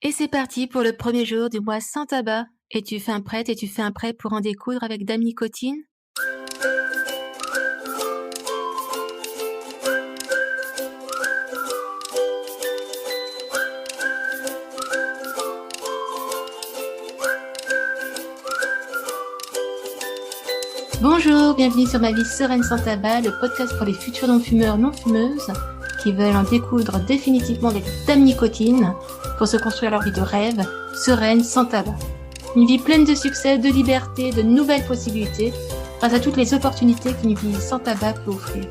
Et c'est parti pour le premier jour du mois sans tabac. Es-tu fin prête? Es-tu fin prêt pour en découdre avec Dame Nicotine? Bonjour, bienvenue sur Ma vie sereine sans tabac, le podcast pour les futurs non-fumeurs, non-fumeuses qui veulent en découdre définitivement avec Dame Nicotine pour se construire leur vie de rêve, sereine, sans tabac. Une vie pleine de succès, de liberté, de nouvelles possibilités, grâce à toutes les opportunités qu'une vie sans tabac peut offrir.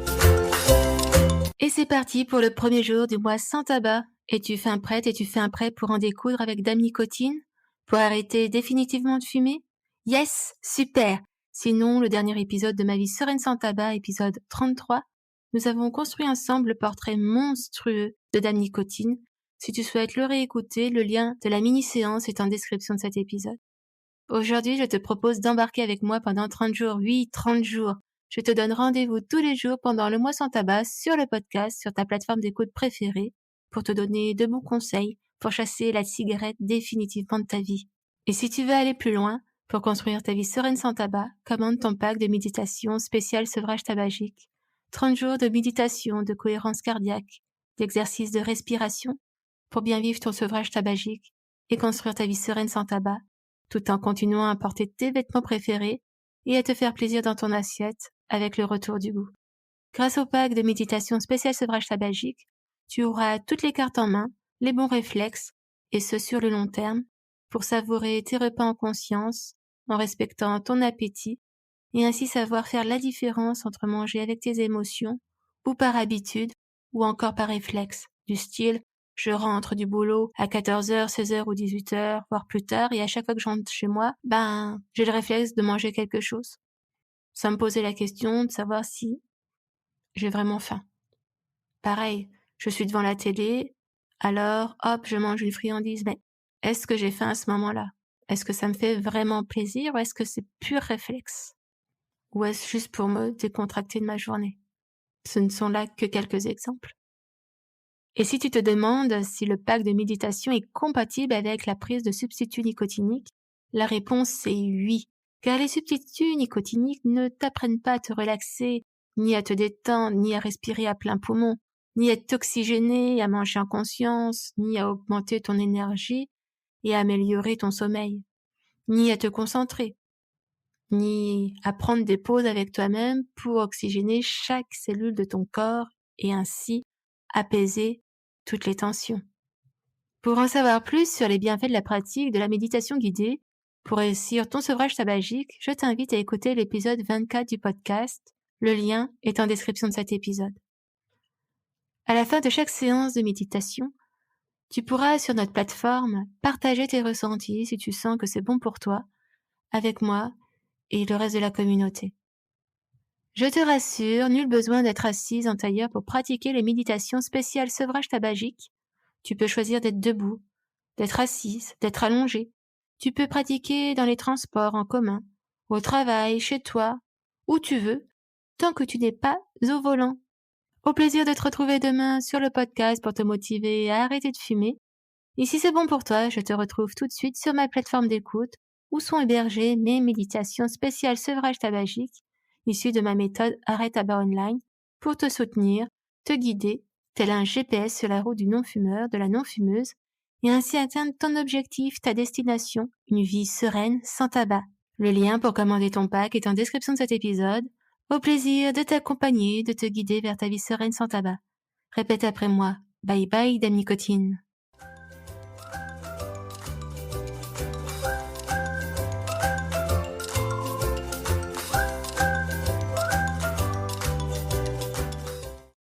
Et c'est parti pour le premier jour du mois sans tabac. Es-tu fin prête? Es-tu fin prêt pour en découdre avec Dame Nicotine? Pour arrêter définitivement de fumer? Yes, super! Sinon, le dernier épisode de Ma vie sereine sans tabac, épisode 33, nous avons construit ensemble le portrait monstrueux de Dame Nicotine. Si tu souhaites le réécouter, le lien de la mini-séance est en description de cet épisode. Aujourd'hui, je te propose d'embarquer avec moi pendant 30 jours. Oui, 30 jours. Je te donne rendez-vous tous les jours pendant le mois sans tabac sur le podcast, sur ta plateforme d'écoute préférée, pour te donner de bons conseils pour chasser la cigarette définitivement de ta vie. Et si tu veux aller plus loin, pour construire ta vie sereine sans tabac, commande ton pack de méditation spécial sevrage tabagique. 30 jours de méditation, de cohérence cardiaque, d'exercices de respiration pour bien vivre ton sevrage tabagique et construire ta vie sereine sans tabac, tout en continuant à porter tes vêtements préférés et à te faire plaisir dans ton assiette avec le retour du goût. Grâce au pack de méditation spécial sevrage tabagique, tu auras toutes les cartes en main, les bons réflexes, et ce sur le long terme, pour savourer tes repas en conscience, en respectant ton appétit, et ainsi savoir faire la différence entre manger avec tes émotions, ou par habitude, ou encore par réflexe, du style je rentre du boulot à 14h, 16h ou 18h, voire plus tard, et à chaque fois que je rentre chez moi, j'ai le réflexe de manger quelque chose. Sans me poser la question de savoir si j'ai vraiment faim. Pareil, je suis devant la télé, alors hop, je mange une friandise, mais est-ce que j'ai faim à ce moment-là? Est-ce que ça me fait vraiment plaisir ou est-ce que c'est pur réflexe? Ou est-ce juste pour me décontracter de ma journée? Ce ne sont là que quelques exemples. Et si tu te demandes si le pack de méditation est compatible avec la prise de substituts nicotiniques, la réponse est oui, car les substituts nicotiniques ne t'apprennent pas à te relaxer, ni à te détendre, ni à respirer à plein poumon, ni à t'oxygéner, à manger en conscience, ni à augmenter ton énergie et à améliorer ton sommeil, ni à te concentrer, ni à prendre des pauses avec toi-même pour oxygéner chaque cellule de ton corps et ainsi apaiser toutes les tensions. Pour en savoir plus sur les bienfaits de la pratique de la méditation guidée, pour réussir ton sevrage tabagique, je t'invite à écouter l'épisode 24 du podcast. Le lien est en description de cet épisode. À la fin de chaque séance de méditation, tu pourras sur notre plateforme partager tes ressentis si tu sens que c'est bon pour toi, avec moi et le reste de la communauté. Je te rassure, nul besoin d'être assise en tailleur pour pratiquer les méditations spéciales sevrage tabagique. Tu peux choisir d'être debout, d'être assise, d'être allongée. Tu peux pratiquer dans les transports en commun, au travail, chez toi, où tu veux, tant que tu n'es pas au volant. Au plaisir de te retrouver demain sur le podcast pour te motiver à arrêter de fumer. Et si c'est bon pour toi, je te retrouve tout de suite sur ma plateforme d'écoute où sont hébergées mes méditations spéciales sevrage tabagique issues de ma méthode Arrête Tabac Online pour te soutenir, te guider, tel un GPS sur la route du non-fumeur, de la non-fumeuse, et ainsi atteindre ton objectif, ta destination, une vie sereine sans tabac. Le lien pour commander ton pack est en description de cet épisode. Au plaisir de t'accompagner, de te guider vers ta vie sereine sans tabac. Répète après moi. Bye bye, Dame Nicotine.